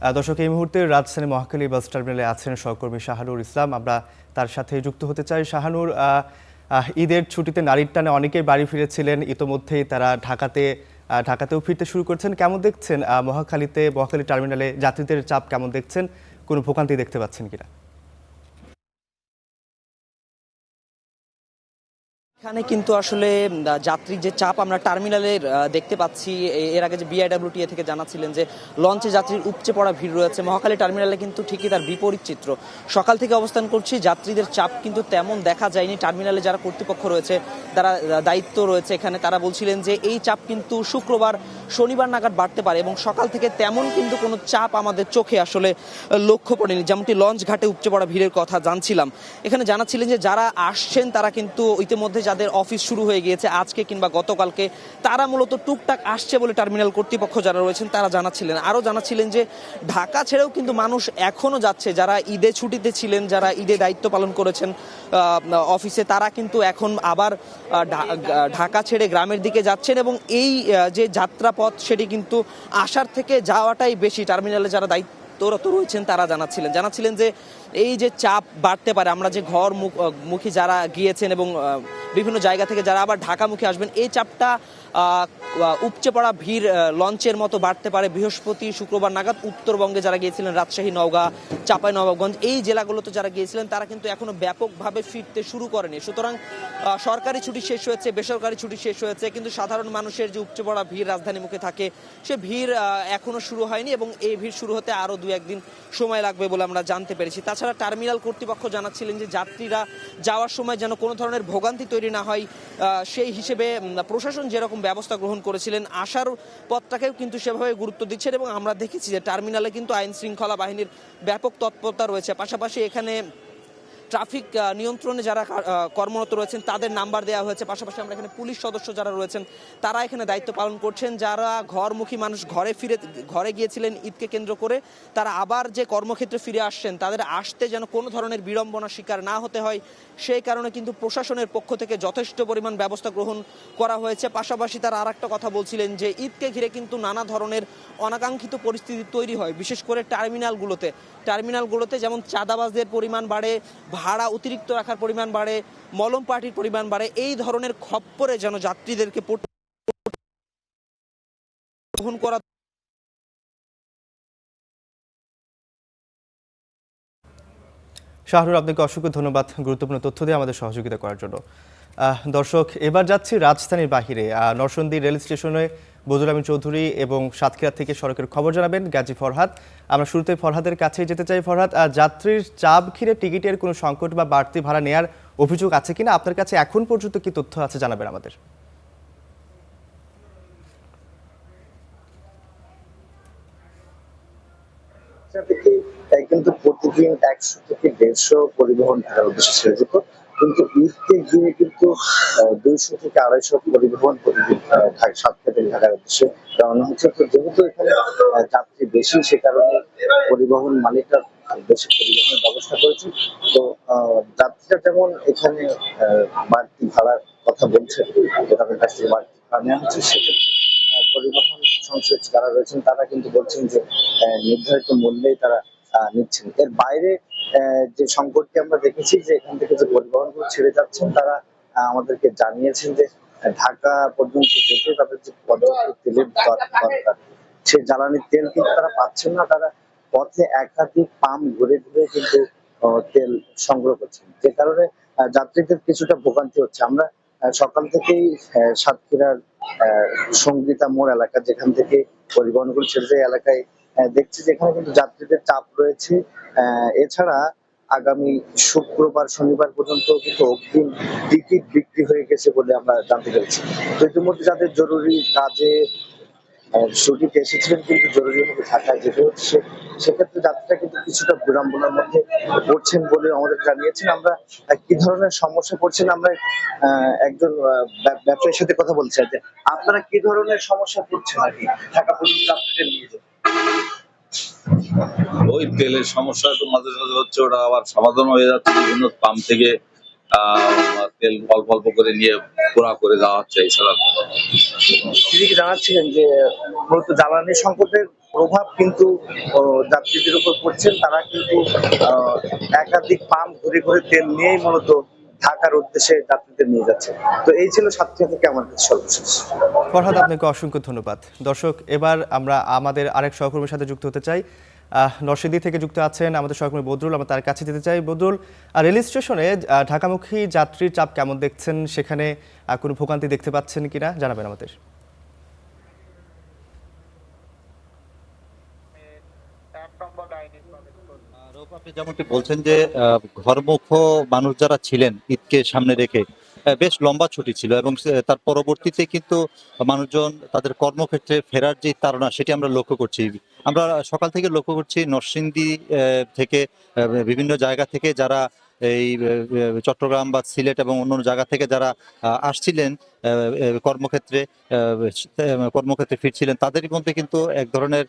দর্শক, এই মুহূর্তে রাজধানী মহাখালী বাস টার্মিনালে আছেন সহকর্মী শাহানুর ইসলাম। আমরা তার সাথে যুক্ত হতে চাই। শাহানুর, ঈদের ছুটিতে নারীর টানে অনেকেই বাড়ি ফিরেছিলেন, ইতোমধ্যেই তারা ঢাকাতেও ফিরতে শুরু করেছেন। কেমন দেখছেন মহাখালী টার্মিনালে যাত্রীদের চাপ কেমন দেখছেন? কোনো ভোগান্তি দেখতে পাচ্ছেন কিনা? এখানে কিন্তু আসলে যাত্রীর যে চাপ আমরা টার্মিনালের দেখতে পাচ্ছি। এর আগে যে বিআইডব্লিউটিএ থেকে জানাচ্ছিলেন যে লঞ্চে যাত্রীর উপচে পড়া ভিড় রয়েছে, মহাখালী টার্মিনালে কিন্তু ঠিকই তার বিপরীত চিত্র। সকাল থেকে অবস্থান করছি, যাত্রীদের চাপ কিন্তু তেমন দেখা যায়নি। টার্মিনালে যারা কর্তৃপক্ষ রয়েছে, যারা দায়িত্ব রয়েছে এখানে, তারা বলছিলেন যে এই চাপ কিন্তু শুক্রবার শনিবার নাগাদ বাড়তে পারে এবং সকাল থেকে তেমন কিন্তু কোনো চাপ আমাদের চোখে আসলে লক্ষ্য পড়েনি। যেমনটি লঞ্চ ঘাটে উপচে পড়া ভিড়ের কথা জানছিলাম, এখানে জানাচ্ছিলেন যে যারা আসছেন তারা কিন্তু ইতিমধ্যে যাদের অফিস শুরু হয়ে গিয়েছে আজকে কিংবা গতকালকে, তারা মূলত টুকটাক আসছে বলে টার্মিনাল কর্তৃপক্ষ যারা রয়েছেন তারা জানাচ্ছিলেন। আরও জানাচ্ছিলেন যে ঢাকা ছেড়েও কিন্তু মানুষ এখনও যাচ্ছে, যারা ঈদে ছুটিতে ছিলেন, যারা ঈদে দায়িত্ব পালন করেছেন অফিসে, তারা কিন্তু এখন আবার ঢাকা ছেড়ে গ্রামের দিকে যাচ্ছেন এবং এই যে যাত্রাপথ সেটি কিন্তু আসার থেকে যাওয়াটাই বেশি। টার্মিনালে যারা দায়িত্বরত রয়েছেন তারা জানাচ্ছিলেন যে এই যে চাপ বাড়তে পারে, আমরা যে মুখী যারা গিয়েছেন এবং বিভিন্ন জায়গা থেকে যারা আবার ঢাকামুখী আসবেন, এই চাপটা উপচে পড়া ভিড় লঞ্চের মতো বাড়তে পারে বৃহস্পতি শুক্রবার নাগাদ। উত্তরবঙ্গে যারা গিয়েছিলেন, রাজশাহী, নওগাঁ, চাঁপাইনবাবগঞ্জ, এই জেলাগুলোতে যারা গিয়েছিলেন তারা কিন্তু এখনো ব্যাপকভাবে ফিরতে শুরু করেনি। সুতরাং সরকারি ছুটি শেষ হয়েছে, বেসরকারি ছুটি শেষ হয়েছে, কিন্তু সাধারণ মানুষের যে উপচে পড়া ভিড় রাজধানী মুখে থাকে, সে ভিড় এখনো শুরু হয়নি এবং এই ভিড় শুরু হতে আরও 2-1 দিন সময় লাগবে বলে আমরা জানতে পেরেছি। তাছাড়া টার্মিনাল কর্তৃপক্ষ জানাচ্ছিলেন যে যাত্রীরা যাওয়ার সময় যেন কোনো ধরনের ভোগান্তি তৈরি না হয়, সেই হিসেবে প্রশাসন যেরকম ব্যবস্থা গ্রহণ করেছিলেন, আসার পথটাকেও কিন্তু সেভাবে গুরুত্ব দিচ্ছেন এবং আমরা দেখেছি যে টার্মিনালে কিন্তু আইন শৃঙ্খলা বাহিনীর ব্যাপক তৎপরতা রয়েছে। পাশাপাশি এখানে ট্রাফিক নিয়ন্ত্রণে যারা কর্মরত রয়েছেন তাদের নাম্বার দেওয়া হয়েছে। পাশাপাশি আমরা এখানে পুলিশ সদস্য যারা রয়েছেন তারা এখানে দায়িত্ব পালন করছেন। যারা ঘরমুখী মানুষ ঘরে গিয়েছিলেন ঈদকে কেন্দ্র করে, তারা আবার যে কর্মক্ষেত্রে ফিরে আসছেন, তাদের আসতে যেন কোনো ধরনের বিড়ম্বনার শিকার না হতে হয়, সেই কারণে কিন্তু প্রশাসনের পক্ষ থেকে যথেষ্ট পরিমাণ ব্যবস্থা গ্রহণ করা হয়েছে। পাশাপাশি তারা আরেকটা কথা বলছিলেন যে ঈদকে ঘিরে কিন্তু নানা ধরনের অনাকাঙ্ক্ষিত পরিস্থিতি তৈরি হয়, বিশেষ করে টার্মিনালগুলোতে যেমন চাঁদাবাজদের পরিমাণ বাড়ে, ভাড়া অতিরিক্ত রাখার পরিমাণ বাড়ে, মলম পার্টির পরিমাণ বাড়ে। এই ধরনের খপ্পরে যেন যাত্রীদেরকে গ্রহণ করা। শাহরুর, আপনাকে অসংখ্য ধন্যবাদ গুরুত্বপূর্ণ তথ্য দিয়ে আমাদের সহযোগিতা করার জন্য। দর্শক, এবার যাচ্ছি রাজধানীর বাহিরে। নরসিংদী রেল স্টেশনে বজলুল আমিন চৌধুরী এবং সাতক্ষীরা থেকে সড়কের খবর জানাবেন গাজী ফরহাদ। আমরা শুরুতে ফরহাদের কাছেই যেতে চাই। ফরহাদ, যাত্রীর চাপ ঘিরে টিকিটের কোনো সংকট বা বাড়তি ভাড়া নেওয়ার অভিযোগ আছে কিনা? আপনার কাছে এখন পর্যন্ত কি তথ্য আছে জানাবেন আমাদের। কিন্তু প্রতিদিন 100 থেকে 150 পরিবহন ঢাকার উদ্দেশ্যে ছেড়ে যেত, কিন্তু ঈদকে গিয়ে কিন্তু 200 থেকে 250 পরিবহন প্রতিদিন সাতক্ষীরা থেকে ঢাকার উদ্দেশ্যে রওনা হচ্ছে। তো যেহেতু এখানে যাত্রী বেশি, সে কারণে পরিবহন মালিকরা বেশি পরিবহনের ব্যবস্থা করেছে। তো যাত্রীরা যেমন এখানে বাড়তি ভাড়ার কথা বলছেন, তাদের কাছ থেকে বাড়তি ভাড়া নেওয়া হচ্ছে, সেক্ষেত্রে পরিবহন সংশ্লিষ্ট যারা রয়েছেন তারা কিন্তু বলছেন যে নির্ধারিত মূল্যেই তারা নিচ্ছেন। এর বাইরে যে সংকটটি আমরা দেখেছি, যে এখান থেকে যে পরিবহনগুলো ছেড়ে যাচ্ছেন তারা আমাদেরকে জানিয়েছেন যে ঢাকা পর্যন্ত যেতে তাদের যে পর্যাপ্ত তেলের দরকার, সেই জ্বালানির তেল কিন্তু তারা পাচ্ছেন না। তারা পথে একাধিক পাম্প ঘুরে ঘুরে কিন্তু তেল সংগ্রহ করছেন, যে কারণে যাত্রীদের কিছুটা ভোগান্তি হচ্ছে। আমরা সকাল থেকেই সাতক্ষীরার সঙ্গীতা মোড় এলাকা, যেখান থেকে পরিবহনগুলো ছেড়ে যায়, এলাকায় দেখছি যেখানে কিন্তু যাত্রীদের চাপ রয়েছে। এছাড়া আগামী শুক্রবার শনিবার পর্যন্ত কিন্তু অগ্রিম টিকিট বিক্রি হয়ে গেছে বলে আমরা জানতে পেরেছি। তো ইতিমধ্যে যাদের জরুরি কাজে ছুটিতে এসেছিলেন কিন্তু জরুরিভাবে ঢাকায় যেতে হচ্ছে, সেক্ষেত্রে যাত্রীরা কিন্তু কিছুটা বিড়ম্বনার মধ্যে পড়ছেন বলে আমাদের জানিয়েছেন। আমরা কি ধরনের সমস্যা পড়ছেন, আমরা একজন ব্যবসায়ীর সাথে কথা বলছি যে আপনারা কি ধরনের সমস্যা পড়ছেন আর কি ঢাকা পর্যন্ত যাত্রীদের নিয়ে যেতে। ওই তেলের সমস্যা তো মাঝে মাঝে হচ্ছে, ওটা আবার সমাধান হয়ে যাচ্ছে। বিভিন্ন পাম্প থেকে তেল অল্প অল্প করে নিয়ে পুরা করে দেওয়া হচ্ছে। এছাড়া তিনি কি জানাচ্ছিলেন যে মূলত জ্বালানি সংকটের প্রভাব কিন্তু যাত্রীদের উপর পড়ছেন। তারা কিন্তু আহ, একাধিক পাম্প ঘুরে ঘুরে তেল নিয়েই মূলত ঢাকার উদ্দেশ্যে যাত্রীদের নিয়ে যাচ্ছে। তো এই ছিল সাতক্ষীরা থেকে আমার কাছে সর্বশেষ। ফরহাদ, আপনাকে অসংখ্য ধন্যবাদ। দর্শক, এবার আমরা আমাদের আরেক সহকর্মীর সাথে যুক্ত হতে চাই। নরসিংদী থেকে যুক্ত আছেন আমাদের সহকর্মী বদরুল, আমরা তার কাছে যেতে চাই। বদরুল, রেল স্টেশনে ঢাকামুখী যাত্রীর চাপ কেমন দেখছেন? সেখানে কোনো ভোগান্তি দেখতে পাচ্ছেন কিনা জানাবেন আমাদের। রৌফ, আপনি যেমনটি বলছেন যে ঘরমুখ মানুষ যারা ছিলেন ঈদকে সামনে রেখে বেশ লম্বা ছুটি ছিল এবং তার পরবর্তীতে কিন্তু মানুষজন তাদের কর্মক্ষেত্রে ফেরার যে তাড়না সেটি আমরা লক্ষ্য করছি। আমরা সকাল থেকে লক্ষ্য করছি নরসিংদী থেকে বিভিন্ন জায়গা থেকে যারা এই চট্টগ্রাম বা সিলেট এবং অন্য জায়গা থেকে যারা আসছিলেন কর্মক্ষেত্রে ফিরছিলেন, তাদের মধ্যে কিন্তু এক ধরনের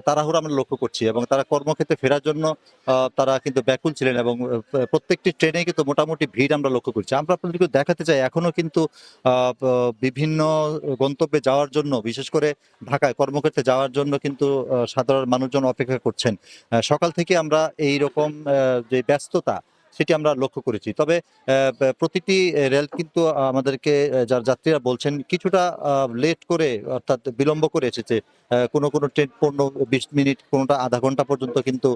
তাড়াহুড়ো আমরা লক্ষ্য করছি এবং তারা কর্মক্ষেত্রে ফেরার জন্য তারা কিন্তু ব্যাকুল ছিলেন এবং প্রত্যেকটি ট্রেনে কিন্তু মোটামুটি ভিড় আমরা লক্ষ্য করছি। আমরা আপনাদেরকে দেখাতে চাই এখনো কিন্তু বিভিন্ন গন্তব্যে যাওয়ার জন্য, বিশেষ করে ঢাকায় কর্মক্ষেত্রে যাওয়ার জন্য কিন্তু সাধারণ মানুষজন অপেক্ষা করছেন। সকাল থেকে আমরা এই রকম যে ব্যস্ততা সেটি আমরা লক্ষ্য করেছি। তবে প্রতিটি রেল কিন্তু আমাদেরকে যার যাত্রীরা বলছেন কিছুটা লেট করে, অর্থাৎ বিলম্ব করে এসেছে। কোনো কোনো ট্রেন 15-20 মিনিট, কোনোটা আধা ঘন্টা পর্যন্ত কিন্তু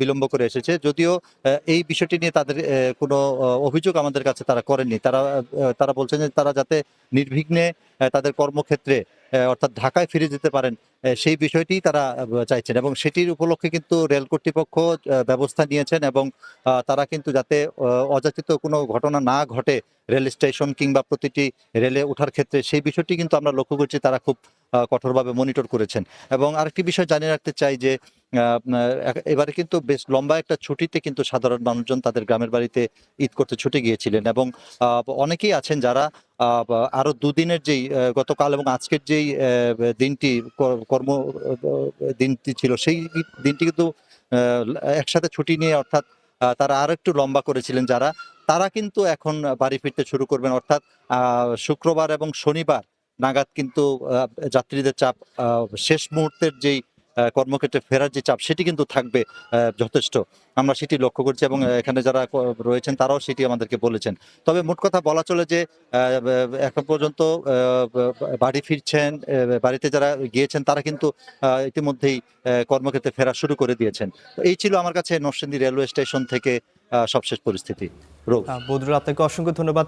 বিলম্ব করে এসেছে। যদিও এই বিষয়টি নিয়ে তাদের কোনো অভিযোগ আমাদের কাছে তারা করেননি। তারা বলছেন যে তারা যাতে নির্বিঘ্নে তাদের কর্মক্ষেত্রে অর্থাৎ ঢাকায় ফিরে যেতে পারেন, সেই বিষয়টি তারা চাইছেন এবং সেটির উপলক্ষে কিন্তু রেল কর্তৃপক্ষ ব্যবস্থা নিয়েছেন এবং তারা কিন্তু যাতে অযাচিত কোনো ঘটনা না ঘটে রেল স্টেশন কিংবা প্রতিটি রেলে ওঠার ক্ষেত্রে, সেই বিষয়টি কিন্তু আমরা লক্ষ্য করছি তারা খুব কঠোরভাবে মনিটর করেছেন। এবং আরেকটি বিষয় জানিয়ে রাখতে চাই যে এবারে কিন্তু বেশ লম্বা একটা ছুটিতে কিন্তু সাধারণ মানুষজন তাদের গ্রামের বাড়িতে ঈদ করতে ছুটে গিয়েছিলেন এবং অনেকেই আছেন যারা আরো দুদিনের যেই গতকাল এবং আজকের যেই দিনটি কর্ম দিনটি ছিল, সেই দিনটি কিন্তু একসাথে ছুটি নিয়ে, অর্থাৎ তারা আরো একটু লম্বা করেছিলেন যারা, তারা কিন্তু এখন বাড়ি ফিরতে শুরু করবেন। অর্থাৎ শুক্রবার এবং শনিবার নাগাদ কিন্তু যাত্রীদের চাপ, শেষ মুহূর্তের যেই কর্মক্ষেত্রে ফেরার যে চাপ সেটি কিন্তু থাকবে যথেষ্ট। আমরা সেটি লক্ষ্য করছি এবং এখানে যারা রয়েছেন তারাও সেটি আমাদেরকে বলেছেন। তবে মোট কথা বলা চলে যে এখন পর্যন্ত বাড়ি ফিরছেন, বাড়িতে যারা গিয়েছেন তারা কিন্তু ইতিমধ্যেই কর্মক্ষেত্রে ফেরা শুরু করে দিয়েছেন। তো এই ছিল আমার কাছে নরসিংদী রেলওয়ে স্টেশন থেকে সবশেষ পরিস্থিতি। রোগ বদরুল, আপনাকে অসংখ্য ধন্যবাদ।